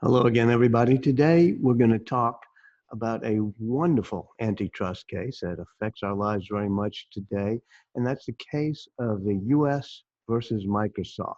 Hello again, everybody. Today, we're going to talk about a wonderful antitrust case that affects our lives very much today, and that's the case of the U.S. versus Microsoft,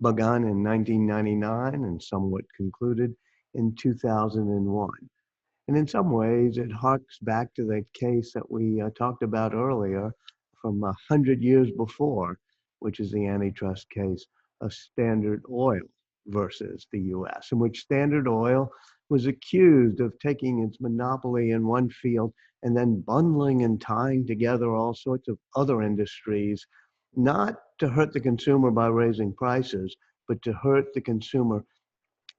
begun in 1999 and somewhat concluded in 2001. And in some ways, it harks back to the case that we talked about earlier from 100 years before, which is the antitrust case of Standard Oil versus the US, in which Standard Oil was accused of taking its monopoly in one field and then bundling and tying together all sorts of other industries, not to hurt the consumer by raising prices, but to hurt the consumer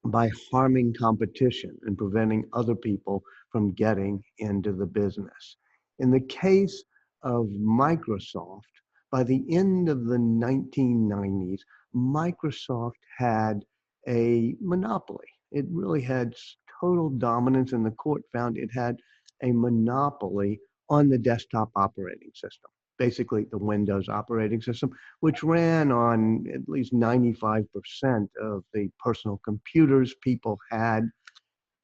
by harming competition and preventing other people from getting into the business. In the case of Microsoft, by the end of the 1990s, Microsoft had a monopoly. It really had total dominance, and the court found it had a monopoly on the desktop operating system, basically the Windows operating system, which ran on at least 95% of the personal computers people had.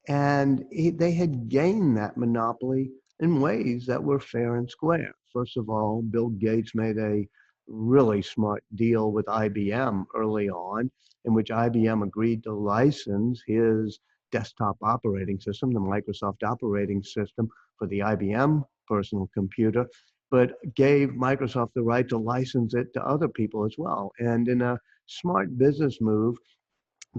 And they had gained that monopoly in ways that were fair and square. First of all, Bill Gates made a really smart deal with IBM early on, in which IBM agreed to license his desktop operating system, the Microsoft operating system, for the IBM personal computer, but gave Microsoft the right to license it to other people as well. And in a smart business move,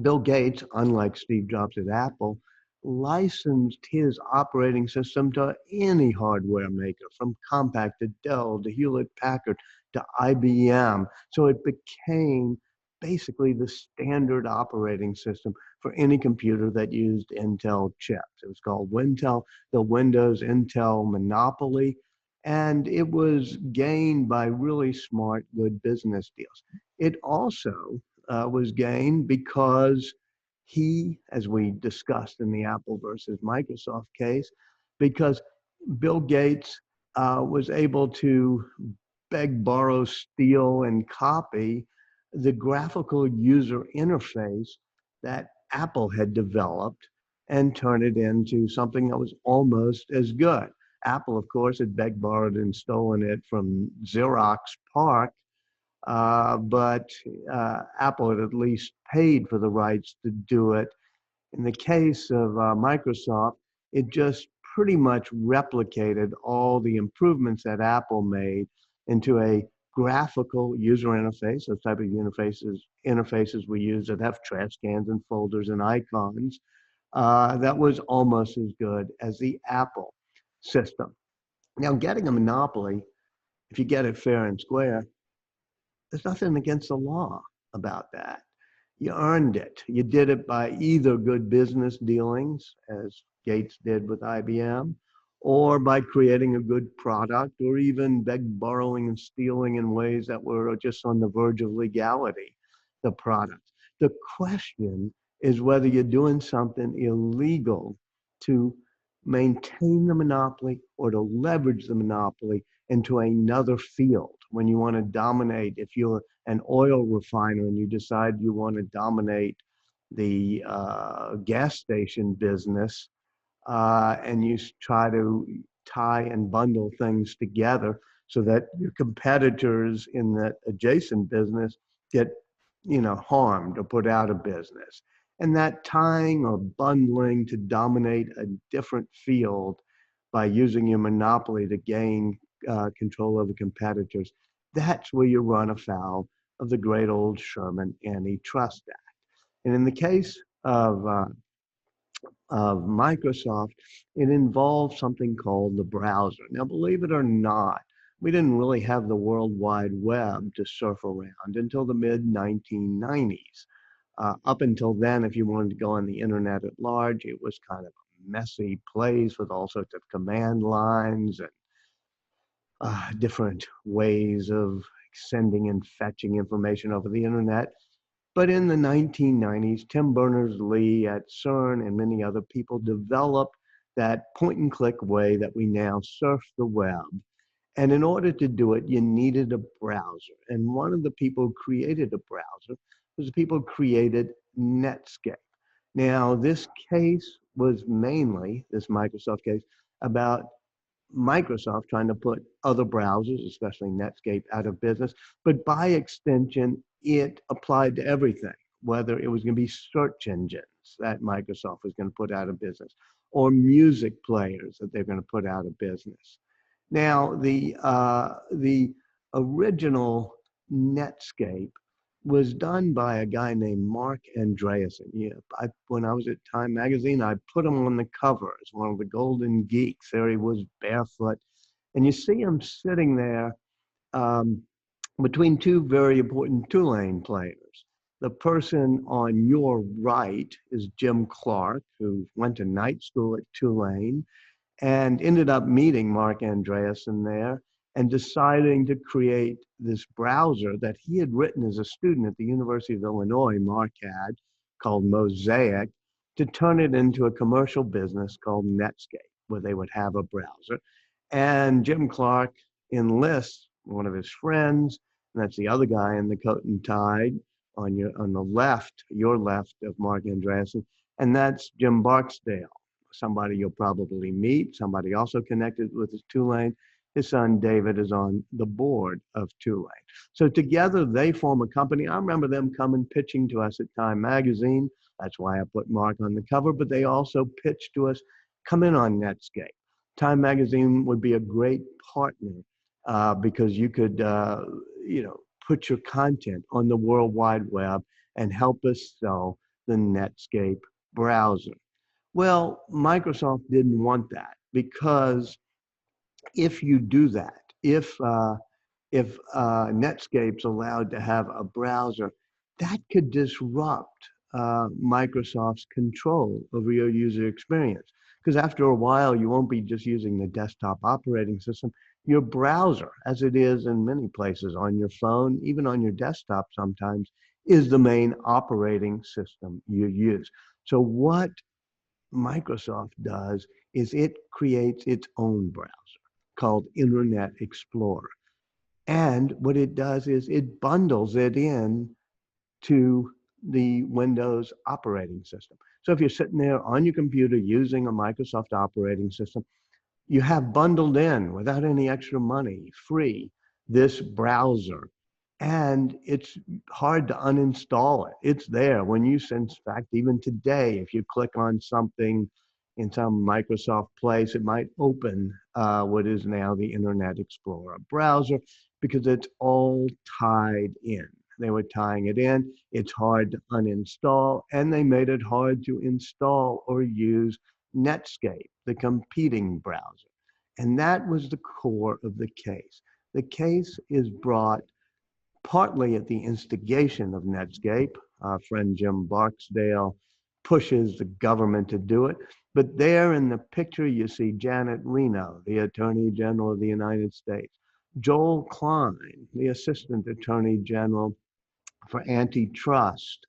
Bill Gates, unlike Steve Jobs at Apple, licensed his operating system to any hardware maker, from Compaq to Dell to Hewlett Packard to IBM. So it became basically the standard operating system for any computer that used Intel chips. It was called Wintel, the Windows Intel monopoly, and it was gained by really smart, good business deals. It also was gained because he, as we discussed in the Apple versus Microsoft case, because Bill Gates was able to beg, borrow, steal, and copy the graphical user interface that Apple had developed and turn it into something that was almost as good. Apple, of course, had begged, borrowed, and stolen it from Xerox PARC, but Apple had at least paid for the rights to do it. In the case of Microsoft, it just pretty much replicated all the improvements that Apple made into a graphical user interface, those type of interfaces we use that have trash cans and folders and icons, that was almost as good as the Apple system. Now, getting a monopoly, if you get it fair and square, there's nothing against the law about that. You earned it. You did it by either good business dealings, as Gates did with IBM, or by creating a good product, or even borrowing, and stealing in ways that were just on the verge of legality, the product. The question is whether you're doing something illegal to maintain the monopoly or to leverage the monopoly into another field. When you want to dominate, if you're an oil refiner and you decide you want to dominate the gas station business, and you try to tie and bundle things together so that your competitors in that adjacent business get, harmed or put out of business. And that tying or bundling to dominate a different field by using your monopoly to gain control over competitors, that's where you run afoul of the great old Sherman Antitrust Act. And in the case of Microsoft, it involved something called the browser. Now, believe it or not, we didn't really have the World Wide Web to surf around until the mid 1990s. Up until then, if you wanted to go on the internet at large, it was kind of a messy place with all sorts of command lines and different ways of sending and fetching information over the internet. But in the 1990s, Tim Berners-Lee at CERN and many other people developed that point and click way that we now surf the web. And in order to do it, you needed a browser. And one of the people who created a browser was the people who created Netscape. Now, this case was mainly, this Microsoft case, about Microsoft trying to put other browsers, especially Netscape, out of business. But by extension, it applied to everything, whether it was going to be search engines that Microsoft was going to put out of business or music players that they're going to put out of business. Now, the original Netscape was done by a guy named Mark Andreessen. Yeah, when I was at Time Magazine, I put him on the cover as one of the golden geeks. There he was, barefoot, and you see him sitting there um, between two very important Tulane players. The person on your right is Jim Clark, who went to night school at Tulane and ended up meeting Mark Andreessen there and deciding to create this browser that he had written as a student at the University of Illinois, Mark had, called Mosaic, to turn it into a commercial business called Netscape, where they would have a browser. And Jim Clark enlists one of his friends, and that's the other guy in the coat and tie on the left, your left of Mark Andreessen, and that's Jim Barksdale, somebody you'll probably meet, somebody also connected with his Tulane. His son David is on the board of Tulane. So together they form a company. I remember them coming pitching to us at Time Magazine. That's why I put Mark on the cover, but they also pitched to us, come in on Netscape. Time Magazine would be a great partner because you could, put your content on the World Wide Web and help us sell the Netscape browser. Well, Microsoft didn't want that because if you do that, if Netscape's allowed to have a browser, that could disrupt Microsoft's control over your user experience. Because after a while, you won't be just using the desktop operating system. Your browser, as it is in many places on your phone, even on your desktop sometimes, is the main operating system you use. So what Microsoft does is it creates its own browser called Internet Explorer. And what it does is it bundles it in to the Windows operating system. So if you're sitting there on your computer using a Microsoft operating system, you have bundled in without any extra money, free, this browser. And it's hard to uninstall it. It's there when you, in fact, even today, if you click on something in some Microsoft place, it might open what is now the Internet Explorer browser because it's all tied in. They were tying it in. It's hard to uninstall, and they made it hard to install or use Netscape, the competing browser. And that was the core of the case. The case is brought partly at the instigation of Netscape. Our friend Jim Barksdale pushes the government to do it. But there in the picture, you see Janet Reno, the Attorney General of the United States, Joel Klein, the Assistant Attorney General for Antitrust,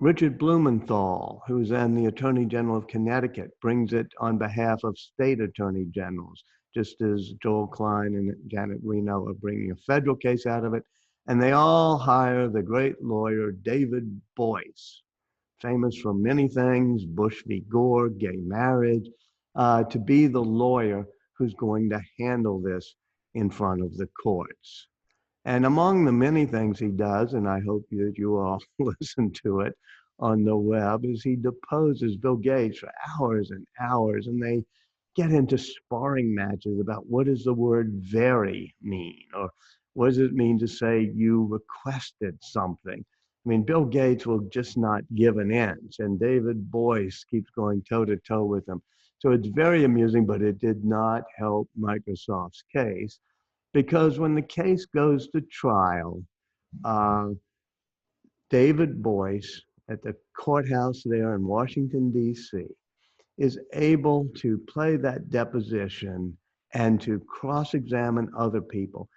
Richard Blumenthal, who's then the Attorney General of Connecticut, brings it on behalf of state attorney generals, just as Joel Klein and Janet Reno are bringing a federal case out of it. And they all hire the great lawyer David Boyce, famous for many things, Bush v. Gore, gay marriage, to be the lawyer who's going to handle this in front of the courts. And among the many things he does, and I hope that you all listen to it on the web, is he deposes Bill Gates for hours and hours, and they get into sparring matches about what does the word very mean, or what does it mean to say you requested something. I mean, Bill Gates will just not give an inch, and David Boyce keeps going toe-to-toe with him. So it's very amusing, but it did not help Microsoft's case because when the case goes to trial, uh, David Boyce at the courthouse there in Washington, D.C., is able to play that deposition and to cross examine other people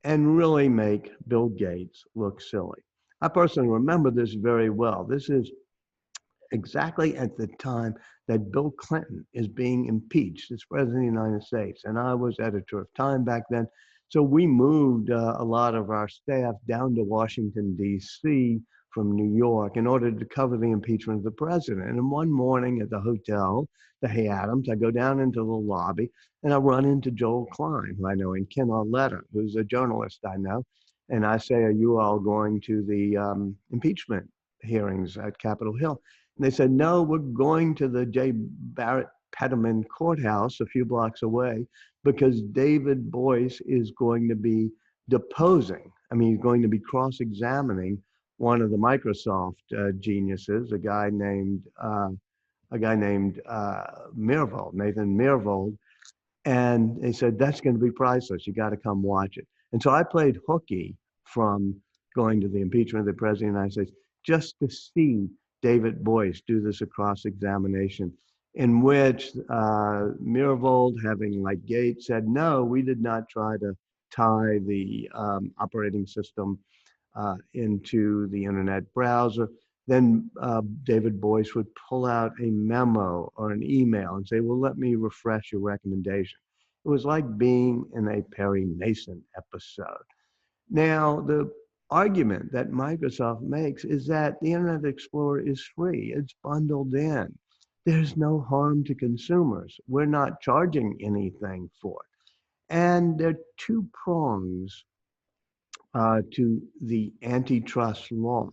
and really make Bill Gates look silly. I personally remember this very well. This is exactly at the time that Bill Clinton is being impeached as president of the United States. And I was editor of Time back then. So we moved a lot of our staff down to Washington, D.C. from New York in order to cover the impeachment of the president. And one morning at the hotel, the Hay Adams, I go down into the lobby and I run into Joel Klein, who I know, and Ken Arletta, who's a journalist I know. And I say, are you all going to the impeachment hearings at Capitol Hill? And they said, no, we're going to the J. Barrett Peterman Courthouse a few blocks away because David Boyce is going to be deposing. I mean, he's going to be cross-examining one of the Microsoft geniuses, a guy named Myhrvold, Nathan Myhrvold, and they said, that's going to be priceless. You got to come watch it. And so I played hooky from going to the impeachment of the president of the United States just to see David Boyce do this cross-examination in which Myhrvold, having like Gates, said, no, we did not try to tie the operating system into the internet browser. Then David Boyce would pull out a memo or an email and say, well, let me refresh your recommendation. It was like being in a Perry Mason episode. Now, the argument that Microsoft makes is that the Internet Explorer is free. It's bundled in. There's no harm to consumers. We're not charging anything for it. And there are two prongs to the antitrust law.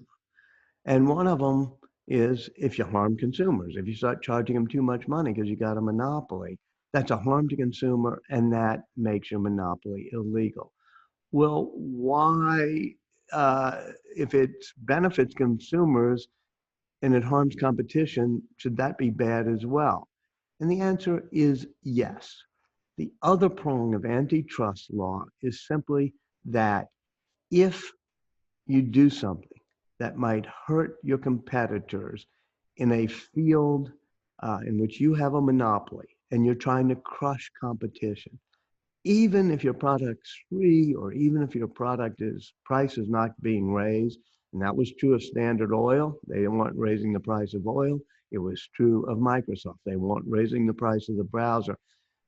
And one of them is if you harm consumers, if you start charging them too much money because you got a monopoly, that's a harm to consumer and that makes your monopoly illegal. Well, why, if it benefits consumers and it harms competition, should that be bad as well? And the answer is yes. The other prong of antitrust law is simply that if you do something that might hurt your competitors in a field in which you have a monopoly and you're trying to crush competition, even if your product's free or even if your price is not being raised, and that was true of Standard Oil. They weren't raising the price of oil. It was true of Microsoft. They weren't raising the price of the browser.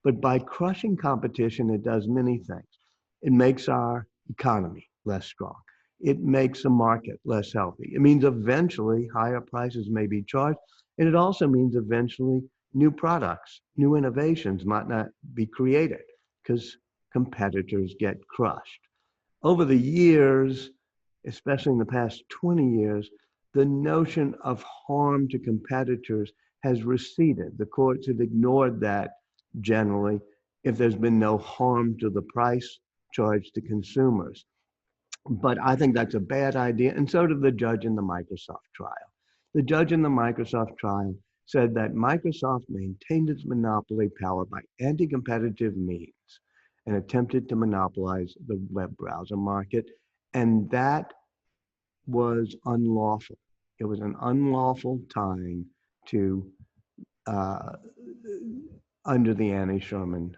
But by crushing competition, it does many things. It makes our economy less strong. It makes the market less healthy. It means eventually higher prices may be charged. And it also means eventually new products, new innovations might not be created because competitors get crushed. Over the years, especially in the past 20 years, the notion of harm to competitors has receded. The courts have ignored that generally if there's been no harm to the price charged to consumers. But I think that's a bad idea, and so did the judge in the Microsoft trial. The judge in the Microsoft trial said that Microsoft maintained its monopoly power by anti-competitive means and attempted to monopolize the web browser market, and that was unlawful. It was an unlawful tying to uh, under the Anti-Sherman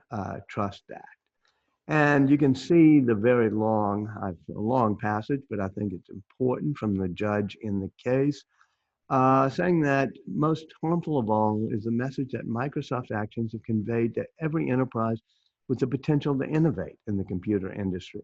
Trust Act. And you can see the very long, a long passage, but I think it's important from the judge in the case, saying that most harmful of all is the message that Microsoft's actions have conveyed to every enterprise with the potential to innovate in the computer industry.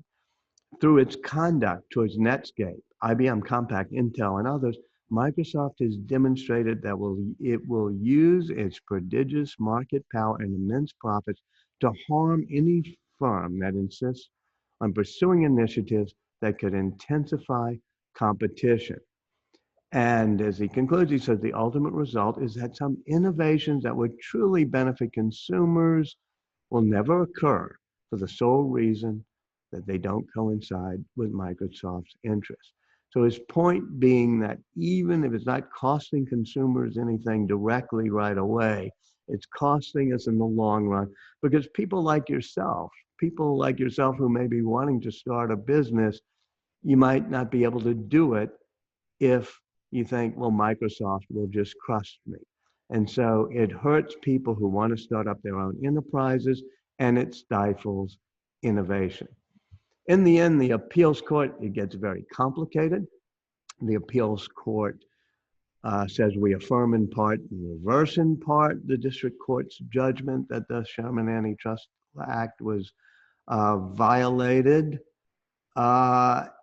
Through its conduct towards Netscape, IBM, Compaq, Intel, and others, Microsoft has demonstrated that it will use its prodigious market power and immense profits to harm any firm that insists on pursuing initiatives that could intensify competition. And as he concludes, he says the ultimate result is that some innovations that would truly benefit consumers will never occur for the sole reason that they don't coincide with Microsoft's interests. So his point being that even if it's not costing consumers anything directly right away, it's costing us in the long run because people like yourself who may be wanting to start a business, you might not be able to do it if you think, well, Microsoft will just crush me. And so it hurts people who want to start up their own enterprises and it stifles innovation. In the end, the appeals court, it gets very complicated. The appeals court says we affirm in part and reverse in part the district court's judgment that the Sherman Antitrust Act was violated.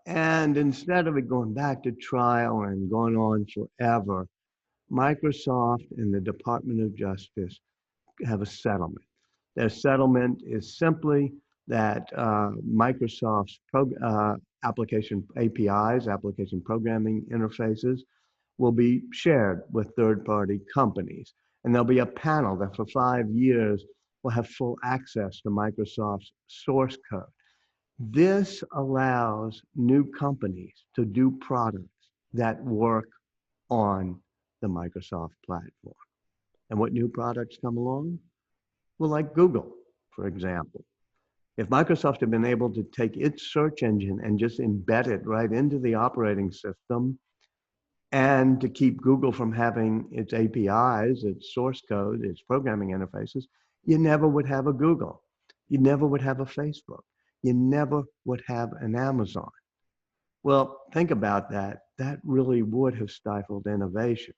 And instead of it going back to trial and going on forever, Microsoft and the Department of Justice have a settlement. Their settlement is simply that Microsoft's application APIs, application programming interfaces, will be shared with third-party companies. And there'll be a panel that for 5 years will have full access to Microsoft's source code. This allows new companies to do products that work on the Microsoft platform. And what new products come along? Well, like Google, for example. If Microsoft had been able to take its search engine and just embed it right into the operating system, and to keep Google from having its APIs, its source code, its programming interfaces, you never would have a Google. You never would have a Facebook. You never would have an Amazon. Well, think about that. That really would have stifled innovation.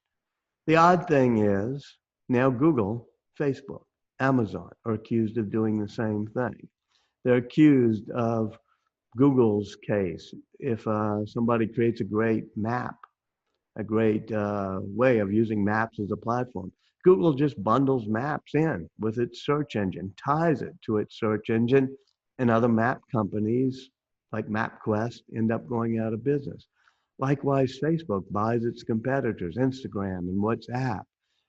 The odd thing is now Google, Facebook, Amazon are accused of doing the same thing. They're accused of Google's case. If somebody creates a great map, a great way of using maps as a platform, Google just bundles maps in with its search engine, ties it to its search engine, and other map companies like MapQuest end up going out of business. Likewise, Facebook buys its competitors, Instagram and WhatsApp.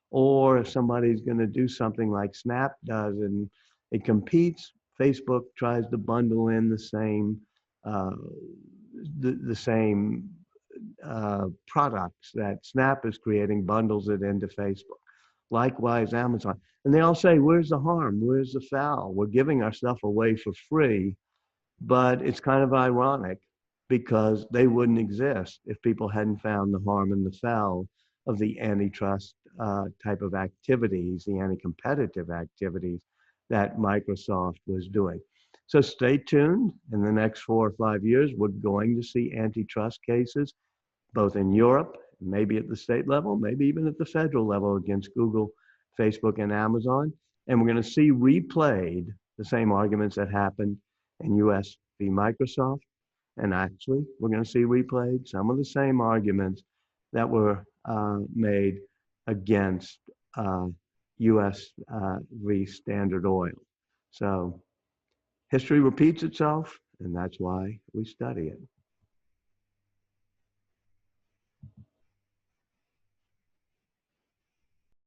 Or if somebody's going to do something like Snap does and it competes, Facebook tries to bundle in uh, the same products that Snap is creating, bundles it into Facebook. Likewise, Amazon. And they all say, where's the harm? Where's the foul? We're giving our stuff away for free, but it's kind of ironic because they wouldn't exist if people hadn't found the harm and the foul of the antitrust type of activities, the anti-competitive activities that Microsoft was doing. So stay tuned. In the next 4 or 5 years, we're going to see antitrust cases, both in Europe, maybe at the state level, maybe even at the federal level against Google, Facebook, and Amazon. And we're going to see replayed the same arguments that happened in US v. Microsoft. And actually, we're going to see replayed some of the same arguments that were made against US v. Standard Oil. So history repeats itself, and that's why we study it.